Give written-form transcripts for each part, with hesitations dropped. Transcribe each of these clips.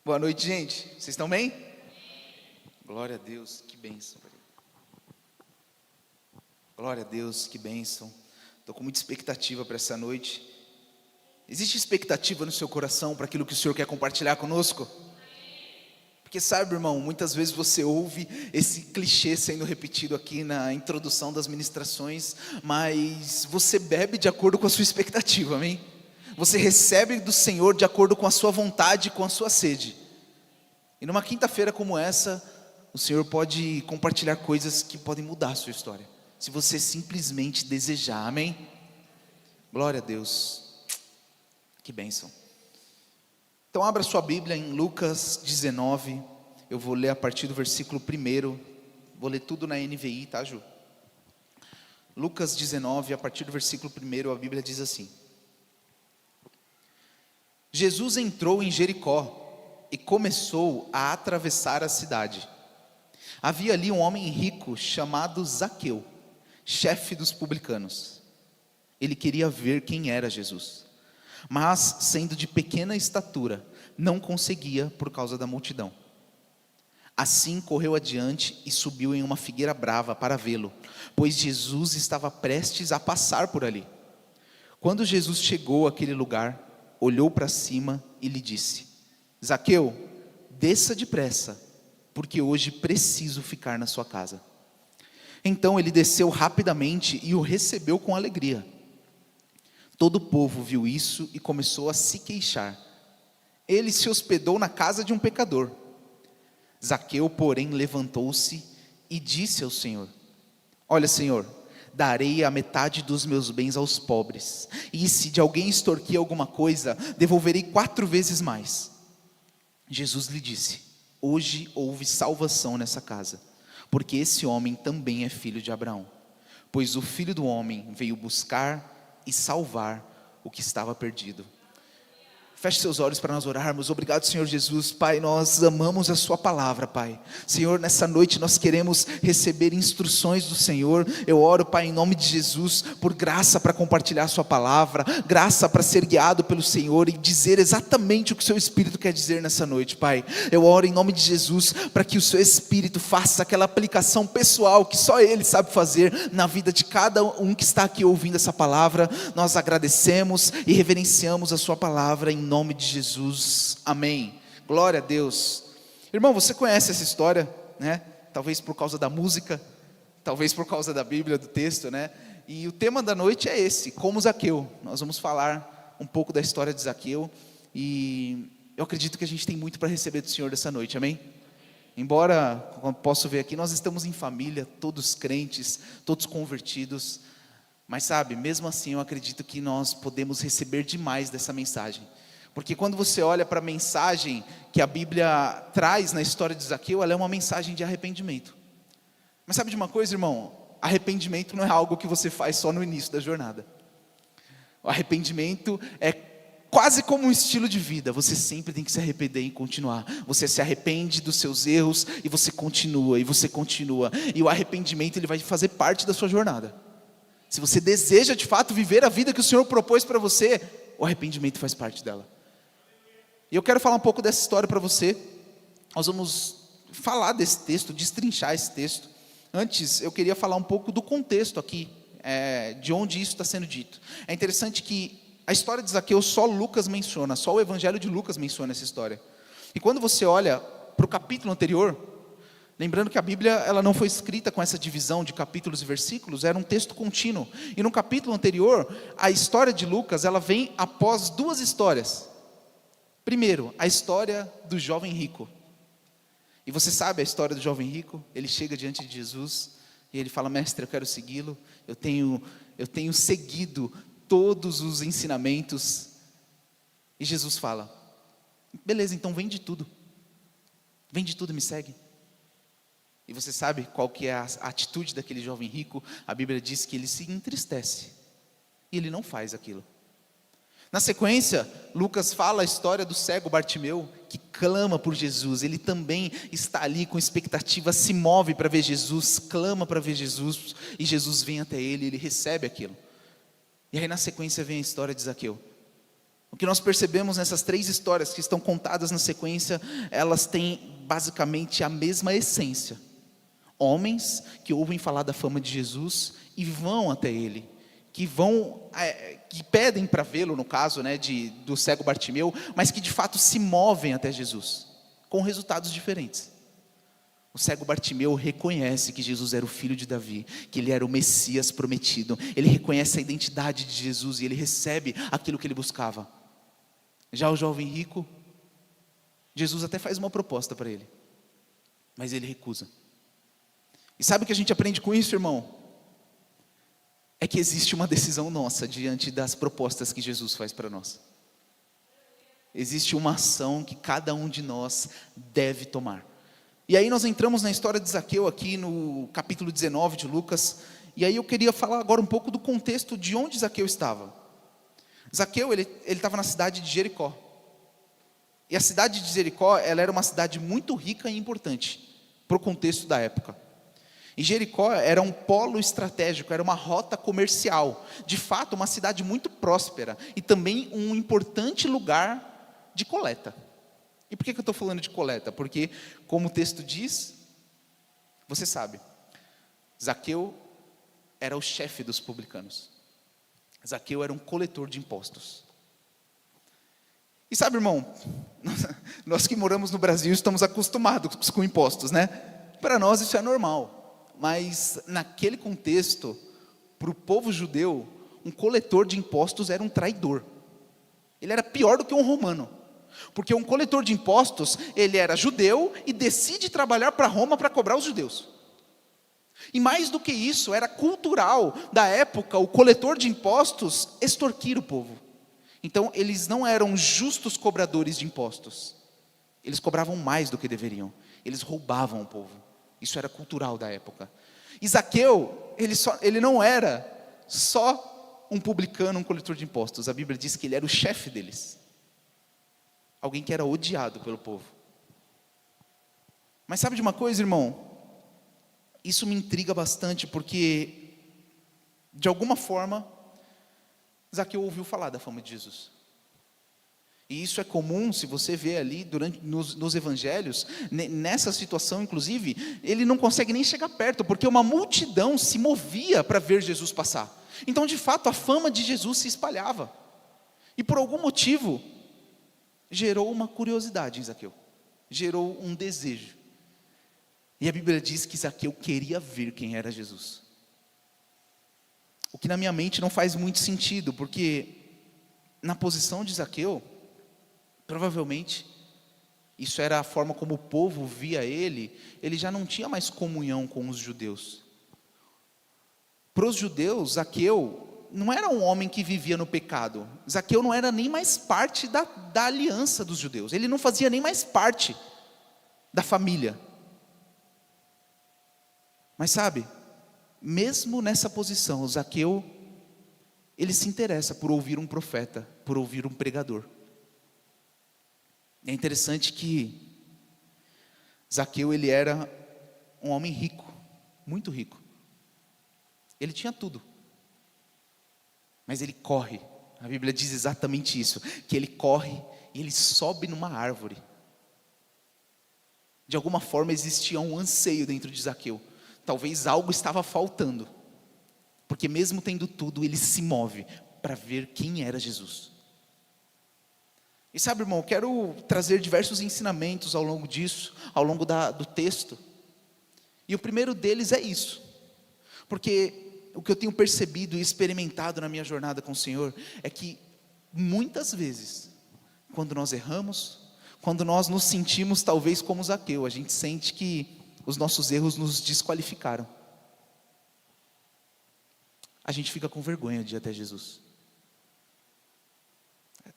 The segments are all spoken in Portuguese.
Boa noite, gente. Vocês estão bem? Glória a Deus, que bênção. Glória a Deus, que bênção. Estou com muita expectativa para essa noite. Existe expectativa no seu coração para aquilo que o Senhor quer compartilhar conosco? Porque sabe, irmão, muitas vezes você ouve esse clichê sendo repetido aqui na introdução das ministrações, mas você bebe de acordo com a sua expectativa, amém? Você recebe do Senhor de acordo com a sua vontade, com a sua sede. E numa quinta-feira como essa, o Senhor pode compartilhar coisas que podem mudar a sua história, se você simplesmente desejar, amém? Glória a Deus, que bênção. Então abra sua Bíblia em Lucas 19, eu vou ler a partir do versículo 1, vou ler tudo na NVI, tá, Ju? Lucas 19, a partir do versículo 1, a Bíblia diz assim: Jesus entrou em Jericó e começou a atravessar a cidade. Havia ali um homem rico chamado Zaqueu, chefe dos publicanos. Ele queria ver quem era Jesus, mas sendo de pequena estatura, não conseguia por causa da multidão. Assim correu adiante e subiu em uma figueira brava para vê-lo, pois Jesus estava prestes a passar por ali. Quando Jesus chegou àquele lugar, olhou para cima e lhe disse: Zaqueu, desça depressa, porque hoje preciso ficar na sua casa. Então ele desceu rapidamente e o recebeu com alegria. Todo o povo viu isso e começou a se queixar. Ele se hospedou na casa de um pecador. Zaqueu, porém, levantou-se e disse ao Senhor: Olha, Senhor, darei a metade dos meus bens aos pobres, e se de alguém extorquir alguma coisa, devolverei 4 vezes mais. Jesus lhe disse: Hoje houve salvação nessa casa, porque esse homem também é filho de Abraão, pois o Filho do Homem veio buscar e salvar o que estava perdido. Feche seus olhos para nós orarmos. Obrigado, Senhor Jesus. Pai, nós amamos a sua palavra, Pai. Senhor, nessa noite nós queremos receber instruções do Senhor. Eu oro, Pai, em nome de Jesus, por graça para compartilhar a sua palavra, graça para ser guiado pelo Senhor e dizer exatamente o que o seu Espírito quer dizer nessa noite, Pai. Eu oro em nome de Jesus para que o seu Espírito faça aquela aplicação pessoal que só Ele sabe fazer na vida de cada um que está aqui ouvindo essa palavra. Nós agradecemos e reverenciamos a sua palavra em nome de Jesus, amém. Glória a Deus. Irmão, você conhece essa história, né? Talvez por causa da música, talvez por causa da Bíblia, do texto, né? E o tema da noite é esse: como Zaqueu. Nós vamos falar um pouco da história de Zaqueu, e eu acredito que a gente tem muito para receber do Senhor dessa noite, amém? Embora, como posso ver aqui, nós estamos em família, todos crentes, todos convertidos, mas sabe, mesmo assim eu acredito que nós podemos receber demais dessa mensagem. Porque quando você olha para a mensagem que a Bíblia traz na história de Zaqueu, ela é uma mensagem de arrependimento. Mas sabe de uma coisa, irmão? Arrependimento não é algo que você faz só no início da jornada. O arrependimento é quase como um estilo de vida. Você sempre tem que se arrepender e continuar. Você se arrepende dos seus erros e você continua, e você continua. E o arrependimento, ele vai fazer parte da sua jornada. Se você deseja de fato viver a vida que o Senhor propôs para você, o arrependimento faz parte dela. E eu quero falar um pouco dessa história para você. Nós vamos falar desse texto, destrinchar esse texto. Antes, eu queria falar um pouco do contexto aqui, de onde isso está sendo dito. É interessante que a história de Zaqueu só Lucas menciona, só o Evangelho de Lucas menciona essa história. E quando você olha para o capítulo anterior, lembrando que a Bíblia ela não foi escrita com essa divisão de capítulos e versículos, era um texto contínuo. E no capítulo anterior, a história de Lucas ela vem após 2 histórias. Primeiro, a história do jovem rico. E você sabe a história do jovem rico? Ele chega diante de Jesus e ele fala: Mestre, eu quero segui-lo. Eu tenho seguido todos os ensinamentos. E Jesus fala: beleza, então vende tudo. Vende tudo e me segue. E você sabe qual que é a atitude daquele jovem rico? A Bíblia diz que ele se entristece e ele não faz aquilo. Na sequência, Lucas fala a história do cego Bartimeu, que clama por Jesus. Ele também está ali com expectativa, se move para ver Jesus, clama para ver Jesus, e Jesus vem até ele, ele recebe aquilo. E aí na sequência vem a história de Zaqueu. O que nós percebemos nessas 3 histórias que estão contadas na sequência, elas têm basicamente a mesma essência. Homens que ouvem falar da fama de Jesus e vão até ele, que pedem para vê-lo, no caso, né, do cego Bartimeu, mas que de fato se movem até Jesus, com resultados diferentes. O cego Bartimeu reconhece que Jesus era o filho de Davi, que ele era o Messias prometido. Ele reconhece a identidade de Jesus e ele recebe aquilo que ele buscava. Já o jovem rico, Jesus até faz uma proposta para ele, mas ele recusa. E sabe o que a gente aprende com isso, irmão? É que existe uma decisão nossa diante das propostas que Jesus faz para nós. Existe uma ação que cada um de nós deve tomar. E aí nós entramos na história de Zaqueu aqui no capítulo 19 de Lucas. E aí eu queria falar agora um pouco do contexto de onde Zaqueu estava. Zaqueu, ele estava na cidade de Jericó. E a cidade de Jericó, ela era uma cidade muito rica e importante para o contexto da época. E Jericó era um polo estratégico, era uma rota comercial. De fato, uma cidade muito próspera e também um importante lugar de coleta. E por que eu estou falando de coleta? Porque, como o texto diz, você sabe, Zaqueu era o chefe dos publicanos. Zaqueu era um coletor de impostos. E sabe, irmão, nós que moramos no Brasil estamos acostumados com impostos, né? Para nós isso é normal. Mas naquele contexto, para o povo judeu, um coletor de impostos era um traidor. Ele era pior do que um romano. Porque um coletor de impostos, ele era judeu e decide trabalhar para Roma para cobrar os judeus. E mais do que isso, era cultural da época o coletor de impostos extorquir o povo. Então eles não eram justos cobradores de impostos. Eles cobravam mais do que deveriam. Eles roubavam o povo. Isso era cultural da época. E Zaqueu, ele não era só um publicano, um coletor de impostos. A Bíblia diz que ele era o chefe deles. Alguém que era odiado pelo povo. Mas sabe de uma coisa, irmão? Isso me intriga bastante, porque, de alguma forma, Zaqueu ouviu falar da fama de Jesus. E isso é comum, se você vê ali nos evangelhos, nessa situação, inclusive, ele não consegue nem chegar perto, porque uma multidão se movia para ver Jesus passar. Então, de fato, a fama de Jesus se espalhava. E por algum motivo, gerou uma curiosidade em Zaqueu. Gerou um desejo. E a Bíblia diz que Zaqueu queria ver quem era Jesus. O que na minha mente não faz muito sentido, porque na posição de Zaqueu, provavelmente, isso era a forma como o povo via ele já não tinha mais comunhão com os judeus. Para os judeus, Zaqueu não era um homem que vivia no pecado. Zaqueu não era nem mais parte da aliança dos judeus. Ele não fazia nem mais parte da família. Mas sabe, mesmo nessa posição, Zaqueu, ele se interessa por ouvir um profeta, por ouvir um pregador. É interessante que Zaqueu, ele era um homem rico, muito rico. Ele tinha tudo. Mas ele corre, a Bíblia diz exatamente isso, que ele corre e ele sobe numa árvore. De alguma forma existia um anseio dentro de Zaqueu. Talvez algo estava faltando, porque mesmo tendo tudo, ele se move para ver quem era Jesus. E sabe, irmão, eu quero trazer diversos ensinamentos ao longo disso, ao longo do texto. E o primeiro deles é isso, porque o que eu tenho percebido e experimentado na minha jornada com o Senhor, é que muitas vezes, quando nós erramos, quando nós nos sentimos talvez como Zaqueu, a gente sente que os nossos erros nos desqualificaram. A gente fica com vergonha de ir até Jesus.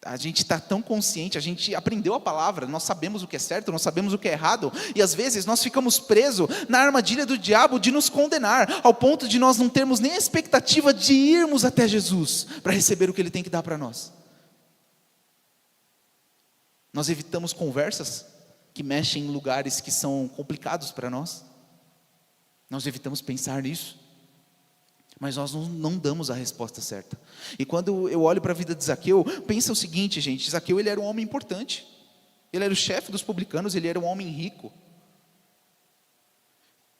A gente está tão consciente, a gente aprendeu a palavra, nós sabemos o que é certo, nós sabemos o que é errado, e às vezes nós ficamos presos na armadilha do diabo de nos condenar, ao ponto de nós não termos nem a expectativa de irmos até Jesus, para receber o que Ele tem que dar para nós. Nós evitamos conversas que mexem em lugares que são complicados para nós. Nós evitamos pensar nisso. Mas nós não damos a resposta certa. E quando eu olho para a vida de Zaqueu, pensa o seguinte, gente: Zaqueu, ele era um homem importante. Ele era o chefe dos publicanos, ele era um homem rico.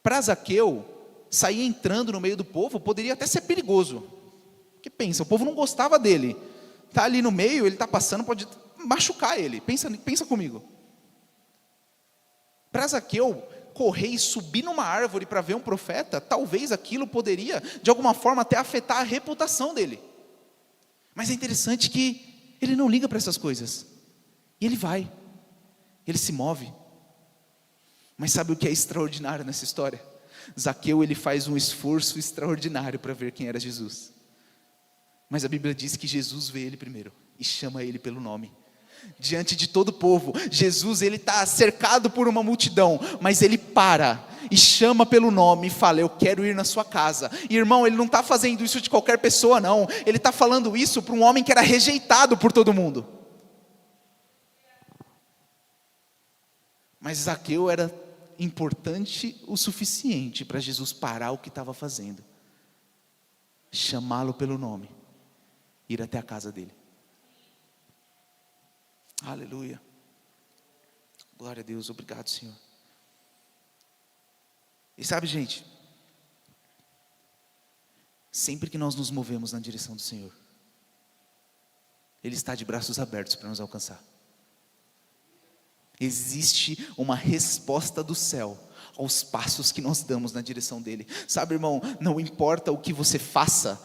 Para Zaqueu, sair entrando no meio do povo poderia até ser perigoso. Porque pensa, o povo não gostava dele. Está ali no meio, ele está passando, pode machucar ele. Pensa comigo. Para Zaqueu correr e subir numa árvore para ver um profeta, talvez aquilo poderia, de alguma forma, até afetar a reputação dele. Mas é interessante que ele não liga para essas coisas. E ele vai. Ele se move. Mas sabe o que é extraordinário nessa história? Zaqueu, ele faz um esforço extraordinário para ver quem era Jesus. Mas a Bíblia diz que Jesus vê ele primeiro e chama ele pelo nome. Diante de todo o povo, Jesus, ele está cercado por uma multidão, mas ele para e chama pelo nome e fala: eu quero ir na sua casa. E irmão, ele não está fazendo isso de qualquer pessoa não, ele está falando isso para um homem que era rejeitado por todo mundo. Mas Zaqueu era importante o suficiente para Jesus parar o que estava fazendo, chamá-lo pelo nome, ir até a casa dele. Aleluia. Glória a Deus, obrigado, Senhor. E sabe, gente, sempre que nós nos movemos na direção do Senhor, Ele está de braços abertos para nos alcançar. Existe uma resposta do céu aos passos que nós damos na direção dele. Sabe, irmão, não importa o que você faça,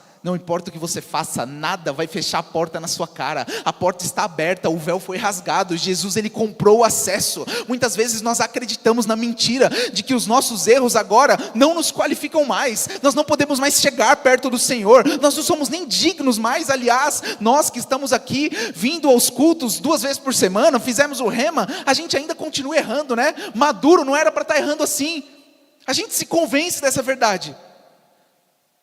nada vai fechar a porta na sua cara. A porta está aberta, o véu foi rasgado, Jesus, ele comprou o acesso. Muitas vezes nós acreditamos na mentira de que os nossos erros agora não nos qualificam mais, nós não podemos mais chegar perto do Senhor, nós não somos nem dignos mais. Aliás, nós que estamos aqui, vindo aos cultos 2 vezes por semana, fizemos o rema, a gente ainda continua errando, né? Maduro não era para estar errando assim. A gente se convence dessa verdade.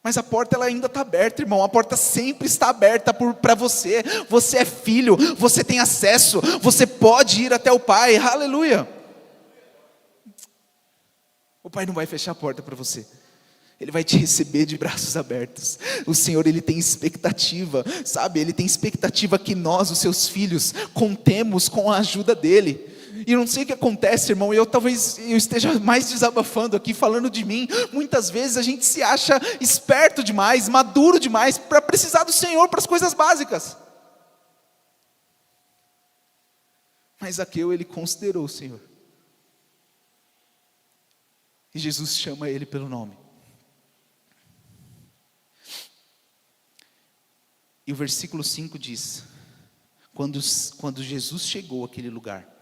Mas a porta, ela ainda está aberta, irmão. A porta sempre está aberta para você. Você é filho, você tem acesso, você pode ir até o Pai. Aleluia. O Pai não vai fechar a porta para você. Ele vai te receber de braços abertos. O Senhor, Ele tem expectativa, sabe? Ele tem expectativa que nós, os seus filhos, contemos com a ajuda dEle. E eu não sei o que acontece, irmão, talvez eu esteja mais desabafando aqui, falando de mim. Muitas vezes a gente se acha esperto demais, maduro demais, para precisar do Senhor para as coisas básicas. Mas Zaqueu, ele considerou o Senhor. E Jesus chama ele pelo nome. E o versículo 5 diz: quando Jesus chegou àquele lugar,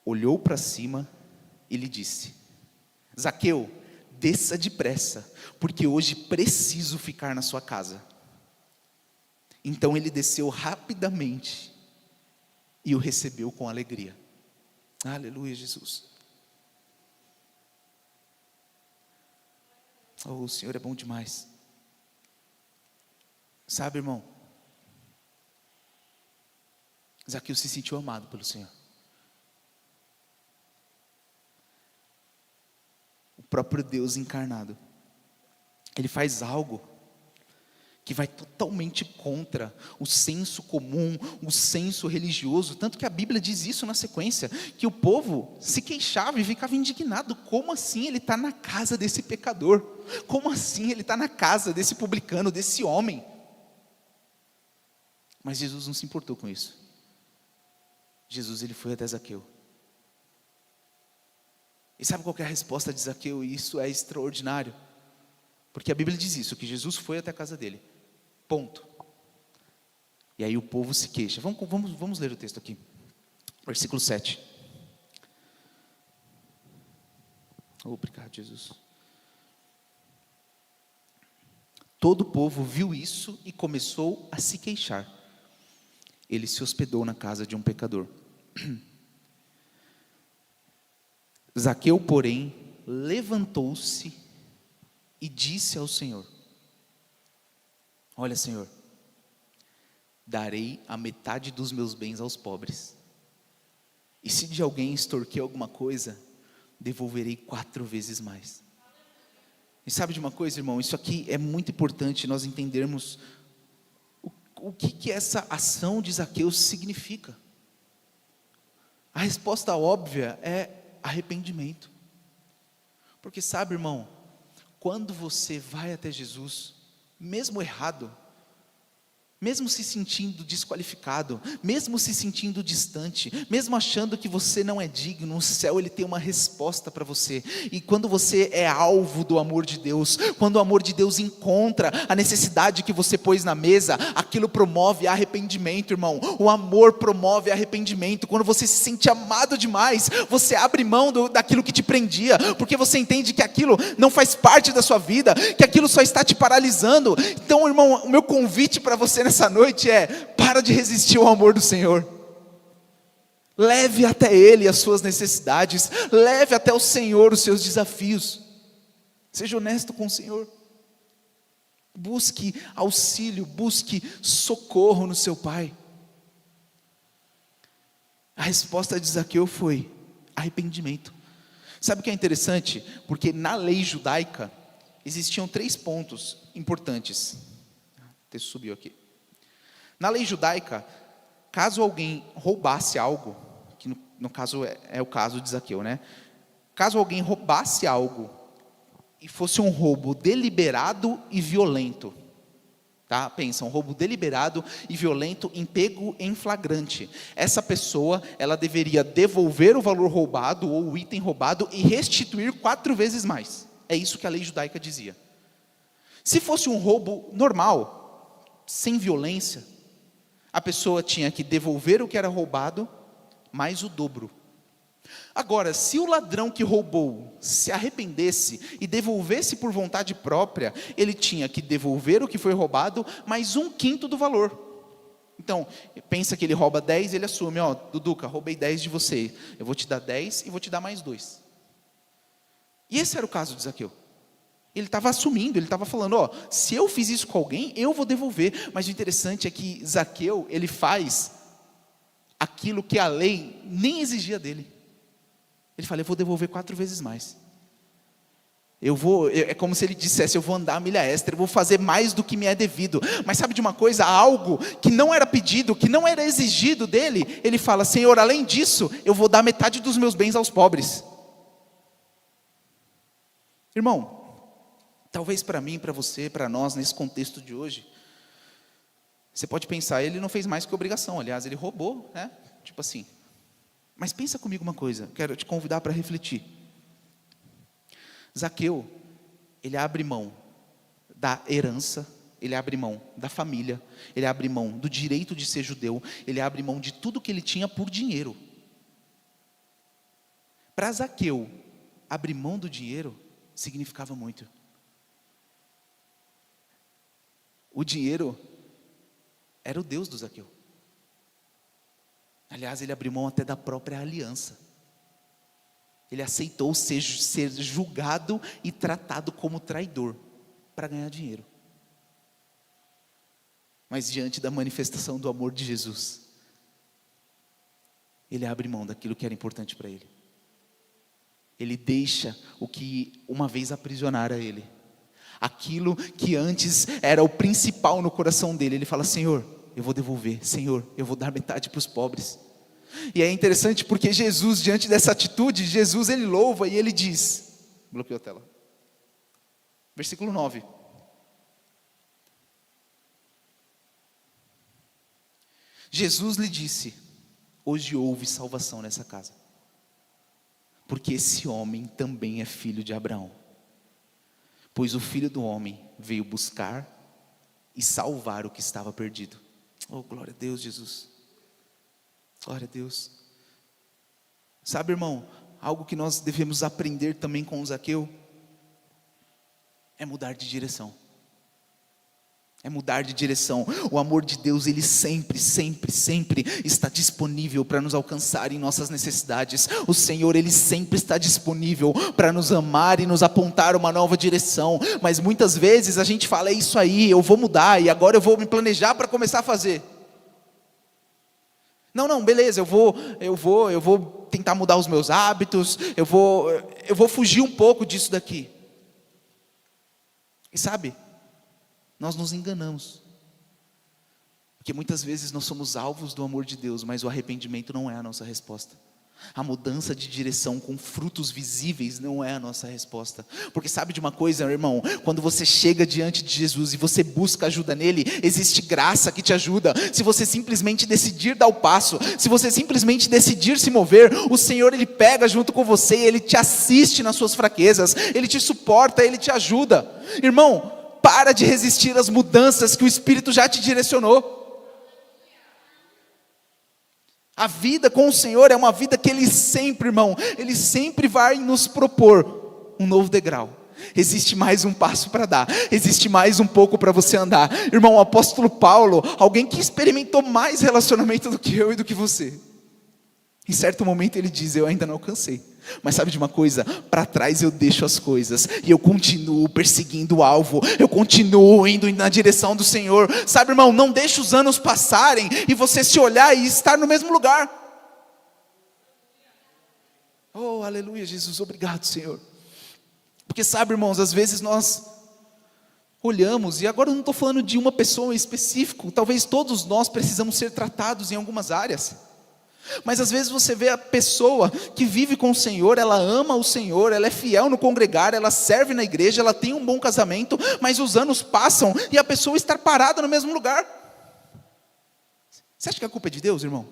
olhou para cima e lhe disse: Zaqueu, desça depressa, porque hoje preciso ficar na sua casa. Então ele desceu rapidamente e o recebeu com alegria. Aleluia, Jesus. Oh, o Senhor é bom demais. Sabe, irmão, Zaqueu se sentiu amado pelo Senhor. O próprio Deus encarnado, Ele faz algo que vai totalmente contra o senso comum, o senso religioso. Tanto que a Bíblia diz isso na sequência, que o povo se queixava e ficava indignado. Como assim ele está na casa desse pecador? Como assim ele está na casa desse publicano, desse homem? Mas Jesus não se importou com isso. Jesus, ele foi até Zaqueu. E sabe qual que é a resposta de Zaqueu? E isso é extraordinário. Porque a Bíblia diz isso, que Jesus foi até a casa dele. Ponto. E aí o povo se queixa. Vamos ler o texto aqui. Versículo 7. Obrigado, Jesus. Todo o povo viu isso e começou a se queixar. Ele se hospedou na casa de um pecador. Zaqueu, porém, levantou-se e disse ao Senhor: olha, Senhor, darei a metade dos meus bens aos pobres. E se de alguém extorquir alguma coisa, devolverei 4 vezes mais. E sabe de uma coisa, irmão? Isso aqui é muito importante nós entendermos o que essa ação de Zaqueu significa. A resposta óbvia é arrependimento. Porque sabe, irmão, quando você vai até Jesus, mesmo errado, mesmo se sentindo desqualificado, mesmo se sentindo distante, mesmo achando que você não é digno, o céu ele tem uma resposta para você. E quando você é alvo do amor de Deus, quando o amor de Deus encontra a necessidade que você pôs na mesa, aquilo promove arrependimento, irmão. O amor promove arrependimento. Quando você se sente amado demais, você abre mão daquilo que te prendia, porque você entende que aquilo não faz parte da sua vida, que aquilo só está te paralisando. Então, irmão, o meu convite para você nessa noite é: para de resistir ao amor do Senhor. Leve até Ele as suas necessidades, leve até o Senhor os seus desafios. Seja honesto com o Senhor. Busque auxílio, busque socorro no seu Pai. A resposta de Zaqueu foi arrependimento. Sabe o que é interessante? Porque na lei judaica existiam 3 pontos importantes. O texto subiu aqui. Na lei judaica, caso alguém roubasse algo, que no caso é o caso de Zaqueu, né? Caso alguém roubasse algo e fosse um roubo deliberado e violento, tá? Pensa, um roubo deliberado e violento, pego em flagrante. Essa pessoa, ela deveria devolver o valor roubado ou o item roubado e restituir 4 vezes mais. É isso que a lei judaica dizia. Se fosse um roubo normal, sem violência, a pessoa tinha que devolver o que era roubado, mais o dobro. Agora, se o ladrão que roubou se arrependesse e devolvesse por vontade própria, ele tinha que devolver o que foi roubado, mais 1/5 do valor. Então, pensa que ele rouba 10, ele assume: ó, Duduca, roubei 10 de você, eu vou te dar 10 e vou te dar mais 2. E esse era o caso de Zaqueu. Ele estava assumindo, ele estava falando: ó, se eu fiz isso com alguém, eu vou devolver. Mas o interessante é que Zaqueu, ele faz aquilo que a lei nem exigia dele. Ele fala: eu vou devolver 4 vezes mais. É como se ele dissesse: eu vou andar a milha extra, eu vou fazer mais do que me é devido. Mas sabe de uma coisa? Algo que não era pedido, que não era exigido dele, ele fala: Senhor, além disso, eu vou dar metade dos meus bens aos pobres. Irmão, talvez para mim, para você, para nós, nesse contexto de hoje, você pode pensar: ele não fez mais que obrigação, aliás, ele roubou, né? Tipo assim. Mas pensa comigo uma coisa, quero te convidar para refletir. Zaqueu, ele abre mão da herança, ele abre mão da família, ele abre mão do direito de ser judeu, ele abre mão de tudo que ele tinha por dinheiro. Para Zaqueu, abrir mão do dinheiro significava muito. O dinheiro era o Deus do Zaqueu. Aliás, ele abriu mão até da própria aliança. Ele aceitou ser julgado e tratado como traidor para ganhar dinheiro. Mas diante da manifestação do amor de Jesus, ele abre mão daquilo que era importante para ele. Ele deixa o que uma vez aprisionara ele. Aquilo que antes era o principal no coração dele. Ele fala: Senhor, eu vou devolver. Senhor, eu vou dar metade para os pobres. E é interessante porque Jesus, diante dessa atitude, Jesus ele louva e ele diz, bloqueou a tela, versículo 9: Jesus lhe disse: hoje houve salvação nessa casa, porque esse homem também é filho de Abraão, pois o Filho do Homem veio buscar e salvar o que estava perdido. Oh, glória a Deus, Jesus. Glória a Deus. Sabe, irmão, algo que nós devemos aprender também com o Zaqueu é mudar de direção. É mudar de direção. O amor de Deus, ele sempre, sempre, sempre está disponível para nos alcançar em nossas necessidades. O Senhor, ele sempre está disponível para nos amar e nos apontar uma nova direção. Mas muitas vezes a gente fala: é isso aí, eu vou mudar e agora eu vou me planejar para começar a fazer. Não, beleza, eu vou tentar mudar os meus hábitos, eu vou fugir um pouco disso daqui. E sabe, nós nos enganamos. Porque muitas vezes nós somos alvos do amor de Deus, mas o arrependimento não é a nossa resposta. A mudança de direção com frutos visíveis não é a nossa resposta. Porque sabe de uma coisa, meu irmão? Quando você chega diante de Jesus e você busca ajuda nele, existe graça que te ajuda. Se você simplesmente decidir dar o passo, se você simplesmente decidir se mover, o Senhor, Ele pega junto com você e Ele te assiste nas suas fraquezas, Ele te suporta, Ele te ajuda. Irmão, para de resistir às mudanças que o Espírito já te direcionou. A vida com o Senhor é uma vida que Ele sempre, irmão, Ele sempre vai nos propor um novo degrau. Existe mais um passo para dar, existe mais um pouco para você andar. Irmão, o apóstolo Paulo, alguém que experimentou mais relacionamento do que eu e do que você, em certo momento ele diz: eu ainda não alcancei, mas sabe de uma coisa? Para trás eu deixo as coisas, e eu continuo perseguindo o alvo, eu continuo indo na direção do Senhor. Sabe, irmão, não deixe os anos passarem, e você se olhar e estar no mesmo lugar. Oh, aleluia, Jesus, obrigado, Senhor. Porque sabe, irmãos, às vezes nós olhamos, e agora eu não estou falando de uma pessoa em específico, talvez todos nós precisamos ser tratados em algumas áreas. Mas às vezes você vê a pessoa que vive com o Senhor, ela ama o Senhor, ela é fiel no congregar, ela serve na igreja, ela tem um bom casamento, mas os anos passam e a pessoa está parada no mesmo lugar. Você acha que a culpa é de Deus, irmão?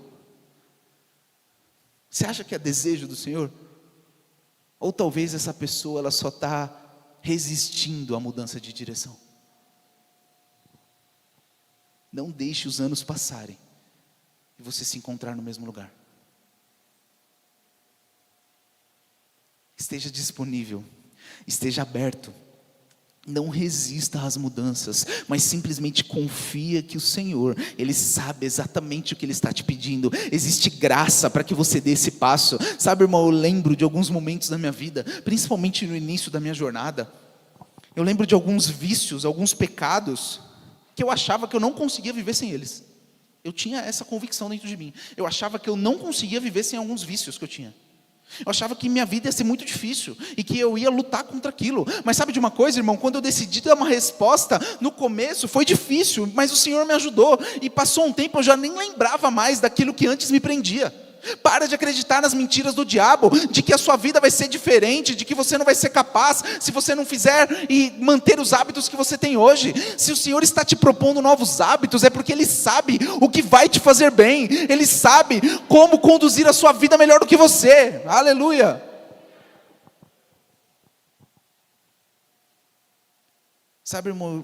Você acha que é desejo do Senhor? Ou talvez essa pessoa ela só está resistindo à mudança de direção? Não deixe os anos passarem e você se encontrar no mesmo lugar. Esteja disponível, esteja aberto. Não resista às mudanças, mas simplesmente confia que o Senhor, Ele sabe exatamente o que Ele está te pedindo. Existe graça para que você dê esse passo. Sabe, irmão, eu lembro de alguns momentos da minha vida, principalmente no início da minha jornada. Eu lembro de alguns vícios, alguns pecados, que eu achava que eu não conseguia viver sem eles. Eu tinha essa convicção dentro de mim. Eu achava que eu não conseguia viver sem alguns vícios que eu tinha. Eu achava que minha vida ia ser muito difícil e que eu ia lutar contra aquilo. Mas sabe de uma coisa, irmão? Quando eu decidi dar uma resposta, no começo foi difícil, mas o Senhor me ajudou. E passou um tempo, eu já nem lembrava mais daquilo que antes me prendia. Para de acreditar nas mentiras do diabo, de que a sua vida vai ser diferente, de que você não vai ser capaz, se você não fizer e manter os hábitos que você tem hoje. Se o Senhor está te propondo novos hábitos, é porque Ele sabe o que vai te fazer bem, Ele sabe como conduzir a sua vida melhor do que você. Aleluia. Sabe, irmão,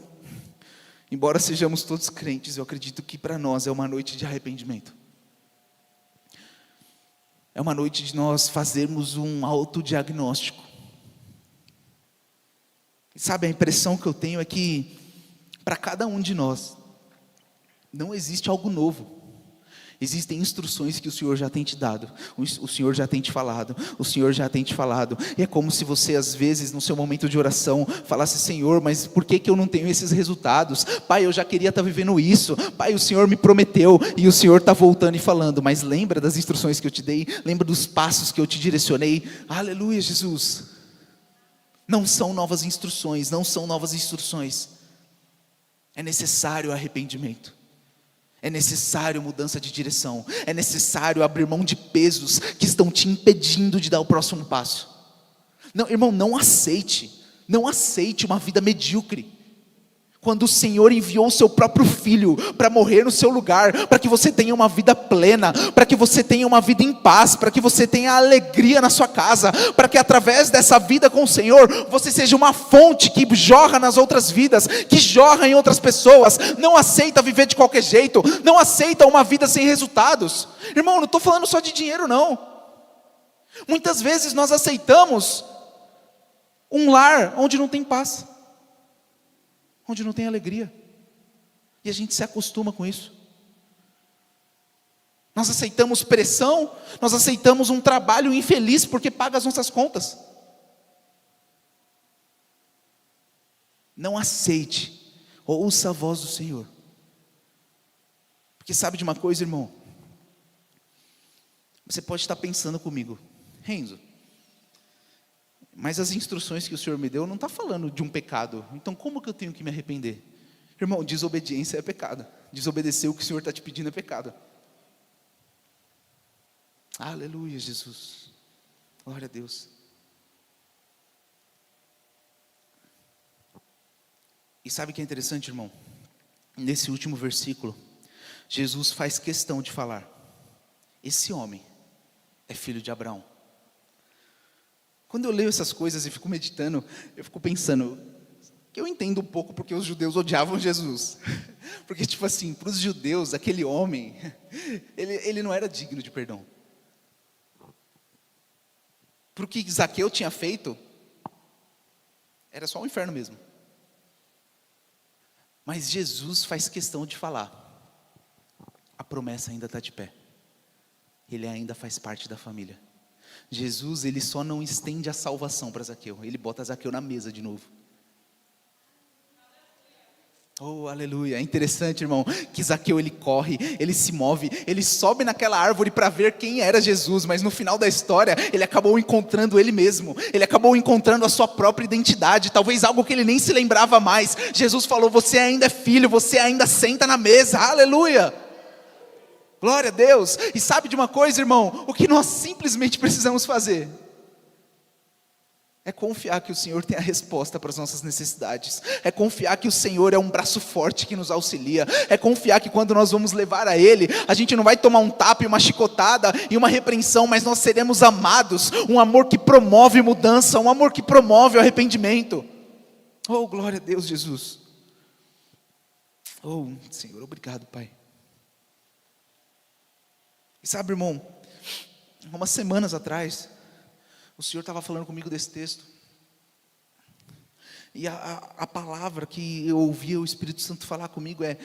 embora sejamos todos crentes, eu acredito que para nós é uma noite de arrependimento. É uma noite de nós fazermos um autodiagnóstico. E sabe, a impressão que eu tenho é que para cada um de nós não existe algo novo. Existem instruções que o Senhor já tem te dado, o Senhor já tem te falado, o Senhor já tem te falado. E é como se você às vezes no seu momento de oração falasse: Senhor, mas por que eu não tenho esses resultados? Pai, eu já queria estar vivendo isso. Pai, o Senhor me prometeu. E o Senhor está voltando e falando: mas lembra das instruções que eu te dei? Lembra dos passos que eu te direcionei? Aleluia, Jesus. Não são novas instruções, não são novas instruções. É necessário arrependimento. É necessário mudança de direção. É necessário abrir mão de pesos que estão te impedindo de dar o próximo passo. Não, irmão, não aceite uma vida medíocre. Quando o Senhor enviou o seu próprio Filho para morrer no seu lugar, para que você tenha uma vida plena, para que você tenha uma vida em paz, para que você tenha alegria na sua casa, para que através dessa vida com o Senhor, você seja uma fonte que jorra nas outras vidas, que jorra em outras pessoas. Não aceita viver de qualquer jeito, não aceita uma vida sem resultados. Irmão, não estou falando só de dinheiro não. Muitas vezes nós aceitamos um lar onde não tem paz, onde não tem alegria, e a gente se acostuma com isso. Nós aceitamos pressão, nós aceitamos um trabalho infeliz porque paga as nossas contas. Não aceite, ouça a voz do Senhor, porque sabe de uma coisa, irmão? Você pode estar pensando comigo: Renzo, Mas as instruções que o Senhor me deu não está falando de um pecado. Então como que eu tenho que me arrepender? Irmão, desobediência é pecado. Desobedecer o que o Senhor está te pedindo é pecado. Aleluia, Jesus. Glória a Deus. E sabe o que é interessante, irmão? Nesse último versículo, Jesus faz questão de falar: esse homem é filho de Abraão. Quando eu leio essas coisas e fico meditando, eu fico pensando, que eu entendo um pouco porque os judeus odiavam Jesus. Porque tipo assim, para os judeus, aquele homem, ele não era digno de perdão. Para o que Zaqueu tinha feito, era só o inferno mesmo. Mas Jesus faz questão de falar: a promessa ainda está de pé. Ele ainda faz parte da família. Jesus, ele só não estende a salvação para Zaqueu. Ele bota Zaqueu na mesa de novo. Oh, aleluia. É interessante, irmão, que Zaqueu, ele corre, ele se move, ele sobe naquela árvore para ver quem era Jesus, mas no final da história, ele acabou encontrando ele mesmo, ele acabou encontrando a sua própria identidade, talvez algo que ele nem se lembrava mais. Jesus falou: você ainda é filho, você ainda senta na mesa, aleluia. Glória a Deus. E sabe de uma coisa, irmão, o que nós simplesmente precisamos fazer é confiar que o Senhor tem a resposta para as nossas necessidades. É confiar que o Senhor é um braço forte que nos auxilia. É confiar que quando nós vamos levar a Ele, a gente não vai tomar um tapa e uma chicotada e uma repreensão, mas nós seremos amados. Um amor que promove mudança, um amor que promove o arrependimento. Oh, glória a Deus, Jesus. Oh, Senhor, obrigado, Pai. E sabe, irmão, umas semanas atrás, o Senhor estava falando comigo desse texto. E a palavra que eu ouvi o Espírito Santo falar comigo é: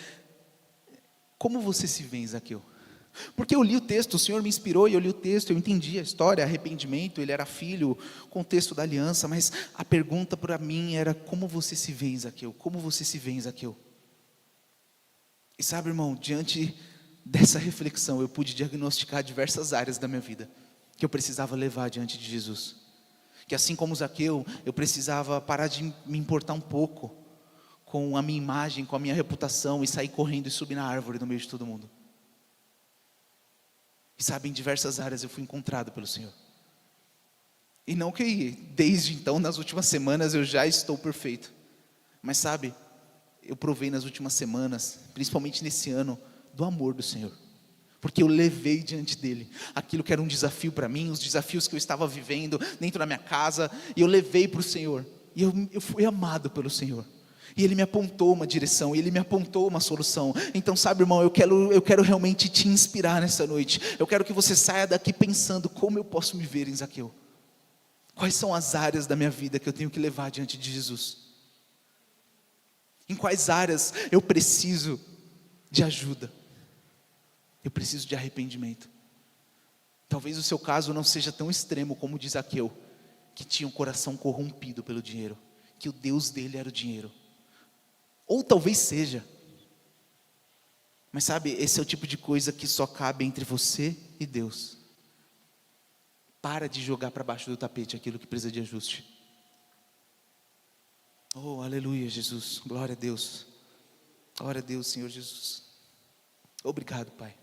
como você se vê, Zaqueu? Porque eu li o texto, o Senhor me inspirou e eu li o texto, eu entendi a história, arrependimento, ele era filho, contexto da aliança, mas a pergunta para mim era: como você se vê, Zaqueu? Como você se vê, Zaqueu? E sabe, irmão, diante dessa reflexão eu pude diagnosticar diversas áreas da minha vida que eu precisava levar diante de Jesus. Que assim como Zaqueu, eu precisava parar de me importar um pouco com a minha imagem, com a minha reputação, e sair correndo e subir na árvore no meio de todo mundo. E sabe, em diversas áreas eu fui encontrado pelo Senhor. E não que desde então, nas últimas semanas, eu já estou perfeito. Mas sabe, eu provei nas últimas semanas, principalmente nesse ano, do amor do Senhor. Porque eu levei diante dele aquilo que era um desafio para mim, os desafios que eu estava vivendo dentro da minha casa, e eu levei para o Senhor, e eu fui amado pelo Senhor, e Ele me apontou uma direção, e Ele me apontou uma solução. Então sabe, irmão, eu quero realmente te inspirar nessa noite. Eu quero que você saia daqui pensando: como eu posso me ver em Zaqueu? Quais são as áreas da minha vida que eu tenho que levar diante de Jesus? Em quais áreas eu preciso de ajuda? Eu preciso de arrependimento. Talvez o seu caso não seja tão extremo como o de Zaqueu, que tinha um coração corrompido pelo dinheiro, que o Deus dele era o dinheiro. Ou talvez seja. Mas sabe, esse é o tipo de coisa que só cabe entre você e Deus. Para de jogar para baixo do tapete aquilo que precisa de ajuste. Oh, aleluia, Jesus. Glória a Deus. Glória a Deus, Senhor Jesus. Obrigado, Pai.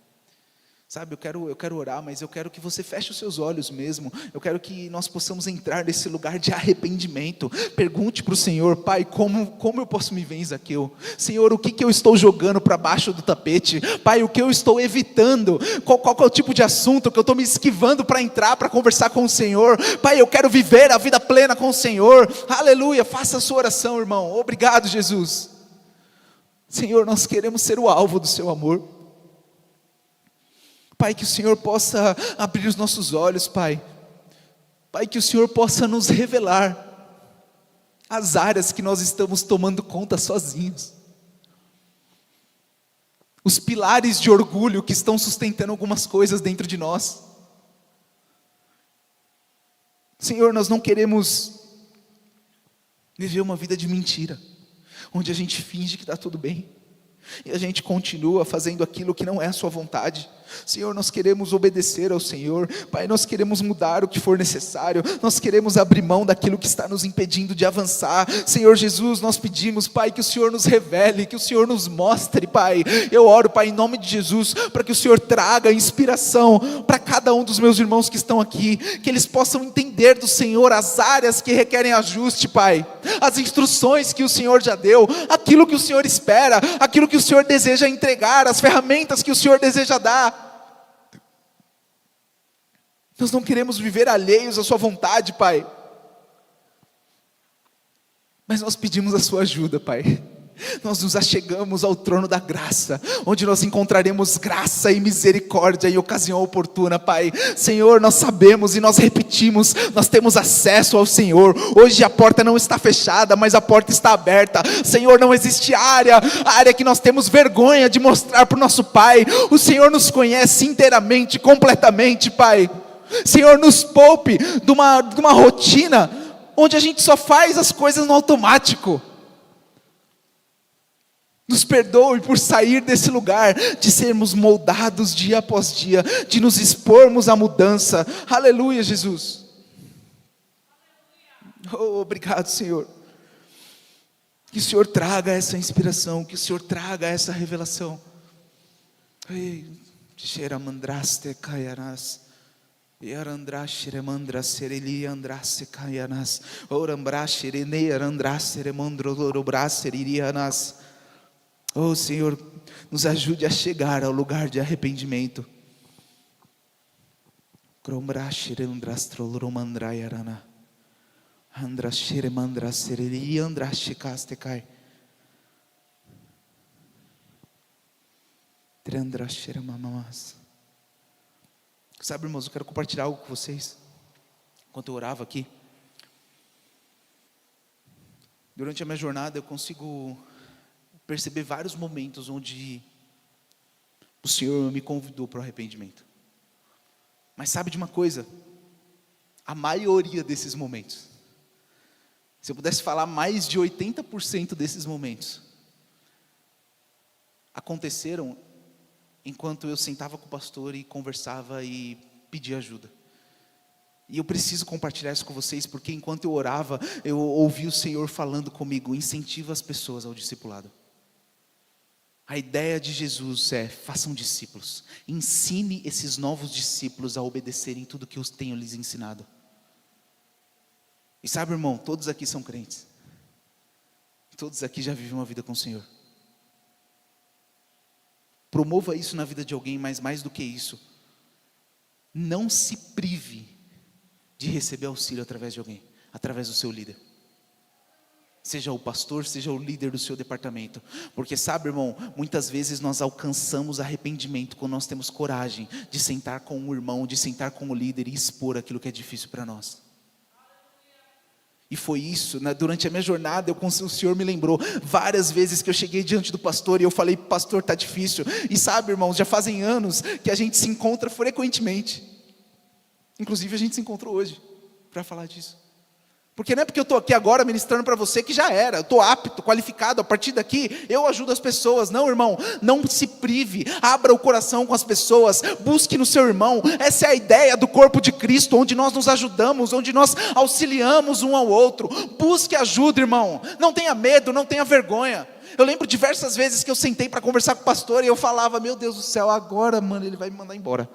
Sabe, eu quero orar, mas eu quero que você feche os seus olhos mesmo. Eu quero que nós possamos entrar nesse lugar de arrependimento. Pergunte para o Senhor: Pai, como eu posso me ver em Zaqueu? Senhor, o que eu estou jogando para baixo do tapete? Pai, o que eu estou evitando? Qual é o tipo de assunto que eu estou me esquivando para entrar, para conversar com o Senhor? Pai, eu quero viver a vida plena com o Senhor. Aleluia, faça a sua oração, irmão. Obrigado, Jesus. Senhor, nós queremos ser o alvo do seu amor. Pai, que o Senhor possa abrir os nossos olhos, Pai. Pai, que o Senhor possa nos revelar as áreas que nós estamos tomando conta sozinhos. Os pilares de orgulho que estão sustentando algumas coisas dentro de nós. Senhor, nós não queremos viver uma vida de mentira, onde a gente finge que está tudo bem, e a gente continua fazendo aquilo que não é a sua vontade. Senhor, nós queremos obedecer ao Senhor. Pai, nós queremos mudar o que for necessário, nós queremos abrir mão daquilo que está nos impedindo de avançar. Senhor Jesus, nós pedimos, Pai, que o Senhor nos revele, que o Senhor nos mostre, Pai. Eu oro, Pai, em nome de Jesus, para que o Senhor traga inspiração para cada um dos meus irmãos que estão aqui, que eles possam entender do Senhor as áreas que requerem ajuste, Pai, as instruções que o Senhor já deu, aquilo que o Senhor espera, aquilo que o Senhor deseja entregar, as ferramentas que o Senhor deseja dar. Nós não queremos viver alheios à sua vontade, Pai, mas nós pedimos a sua ajuda, Pai. Nós nos achegamos ao trono da graça, onde nós encontraremos graça e misericórdia em ocasião oportuna, Pai. Senhor, nós sabemos e nós repetimos, nós temos acesso ao Senhor. Hoje a porta não está fechada, mas a porta está aberta. Senhor, não existe área que nós temos vergonha de mostrar para o nosso Pai. O Senhor nos conhece inteiramente, completamente, Pai. Senhor, nos poupe de uma rotina onde a gente só faz as coisas no automático. Nos perdoe por sair desse lugar, de sermos moldados dia após dia, de nos expormos à mudança. Aleluia, Jesus. Oh, obrigado, Senhor. Que o Senhor traga essa inspiração, que o Senhor traga essa revelação. Xeramandraste caiarás, Yarandrashere mandrasere andrasse caiarás, Orambrashere nearandrasere mandrolorobrasere irianás. Oh Senhor, nos ajude a chegar ao lugar de arrependimento. Crombrashere andrastroloromandrayarana, Andrashere mandrasere andrashe castecai, Trandrashere mamamas. Sabe, irmãos, eu quero compartilhar algo com vocês. Enquanto eu orava aqui, durante a minha jornada eu consigo perceber vários momentos onde o Senhor me convidou para o arrependimento. Mas sabe de uma coisa? A maioria desses momentos, se eu pudesse falar, mais de 80% desses momentos aconteceram enquanto eu sentava com o pastor e conversava e pedia ajuda. E eu preciso compartilhar isso com vocês, porque enquanto eu orava, eu ouvi o Senhor falando comigo: incentiva as pessoas ao discipulado. A ideia de Jesus é: façam discípulos, ensine esses novos discípulos a obedecerem tudo que eu tenho lhes ensinado. E sabe, irmão, todos aqui são crentes, todos aqui já vivem uma vida com o Senhor. Promova isso na vida de alguém, mas mais do que isso, não se prive de receber auxílio através de alguém, através do seu líder. Seja o pastor, seja o líder do seu departamento. Porque sabe, irmão, muitas vezes nós alcançamos arrependimento quando nós temos coragem de sentar com um irmão, de sentar com o líder e expor aquilo que é difícil para nós. E foi isso, durante a minha jornada, o Senhor me lembrou várias vezes que eu cheguei diante do pastor e eu falei: pastor, está difícil. E sabe, irmãos, já fazem anos que a gente se encontra frequentemente. Inclusive a gente se encontrou hoje para falar disso. Porque não é porque eu estou aqui agora ministrando para você que já era, eu estou apto, qualificado, a partir daqui eu ajudo as pessoas. Não, irmão, não se prive, abra o coração com as pessoas, busque no seu irmão. Essa é a ideia do corpo de Cristo, onde nós nos ajudamos, onde nós auxiliamos um ao outro. Busque ajuda, irmão, não tenha medo, não tenha vergonha. Eu lembro diversas vezes que eu sentei para conversar com o pastor e eu falava: meu Deus do céu, agora, mano, ele vai me mandar embora,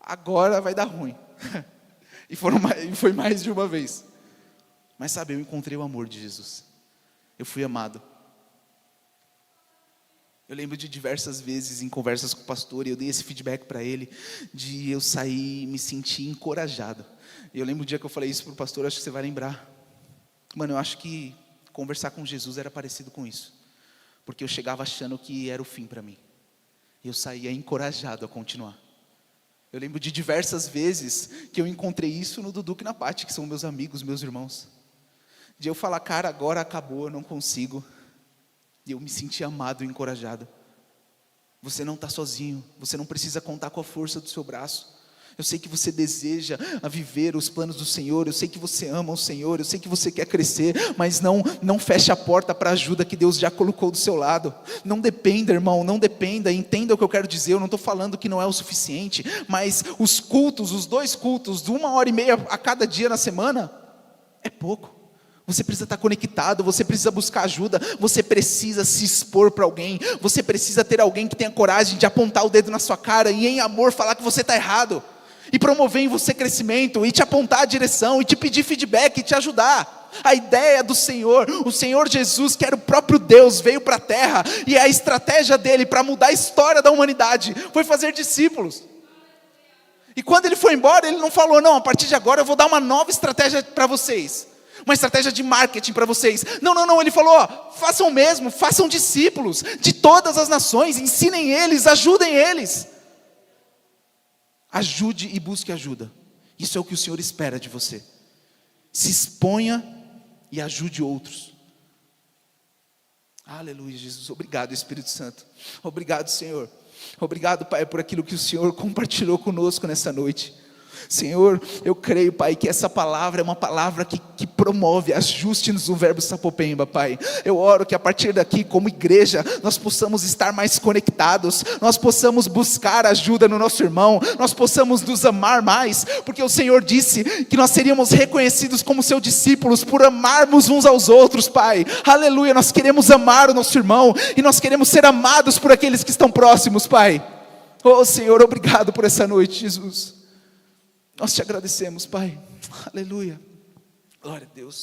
agora vai dar ruim. E foi mais de uma vez. Mas sabe, eu encontrei o amor de Jesus. Eu fui amado. Eu lembro de diversas vezes em conversas com o pastor, e eu dei esse feedback para ele, de eu sair e me sentir encorajado. E eu lembro o dia que eu falei isso para o pastor, acho que você vai lembrar. Mano, eu acho que conversar com Jesus era parecido com isso. Porque eu chegava achando que era o fim para mim. E eu saía encorajado a continuar. Eu lembro de diversas vezes que eu encontrei isso no Dudu e na Paty, que são meus amigos, meus irmãos. De eu falar: cara, agora acabou, eu não consigo. E eu me senti amado e encorajado. Você não está sozinho, você não precisa contar com a força do seu braço. Eu sei que você deseja viver os planos do Senhor, eu sei que você ama o Senhor, eu sei que você quer crescer, mas não feche a porta para a ajuda que Deus já colocou do seu lado. Não dependa, irmão, não dependa, entenda o que eu quero dizer. Eu não estou falando que não é o suficiente, mas os cultos, os 2 cultos, de 1h30 a cada dia na semana, é pouco. Você precisa estar conectado, você precisa buscar ajuda, você precisa se expor para alguém, você precisa ter alguém que tenha coragem de apontar o dedo na sua cara e em amor falar que você está errado, e promover em você crescimento, e te apontar a direção, e te pedir feedback, e te ajudar. A ideia do Senhor, o Senhor Jesus, que era o próprio Deus, veio para a terra, e a estratégia dele para mudar a história da humanidade foi fazer discípulos. E quando ele foi embora, ele não falou, não, a partir de agora eu vou dar uma nova estratégia para vocês, uma estratégia de marketing para vocês. Não, ele falou, façam o mesmo, façam discípulos de todas as nações, ensinem eles, ajudem eles. Ajude e busque ajuda. Isso é o que o Senhor espera de você. Se exponha e ajude outros. Aleluia, Jesus. Obrigado, Espírito Santo. Obrigado, Senhor. Obrigado, Pai, por aquilo que o Senhor compartilhou conosco nessa noite. Senhor, eu creio, Pai, que essa palavra é uma palavra que promove, ajuste-nos o verbo sapopemba, Pai. Eu oro que a partir daqui, como igreja, nós possamos estar mais conectados, nós possamos buscar ajuda no nosso irmão, nós possamos nos amar mais, porque o Senhor disse que nós seríamos reconhecidos como seus discípulos por amarmos uns aos outros, Pai. Aleluia, nós queremos amar o nosso irmão, e nós queremos ser amados por aqueles que estão próximos, Pai. Oh Senhor, obrigado por essa noite, Jesus. Nós te agradecemos, Pai. Aleluia. Glória a Deus.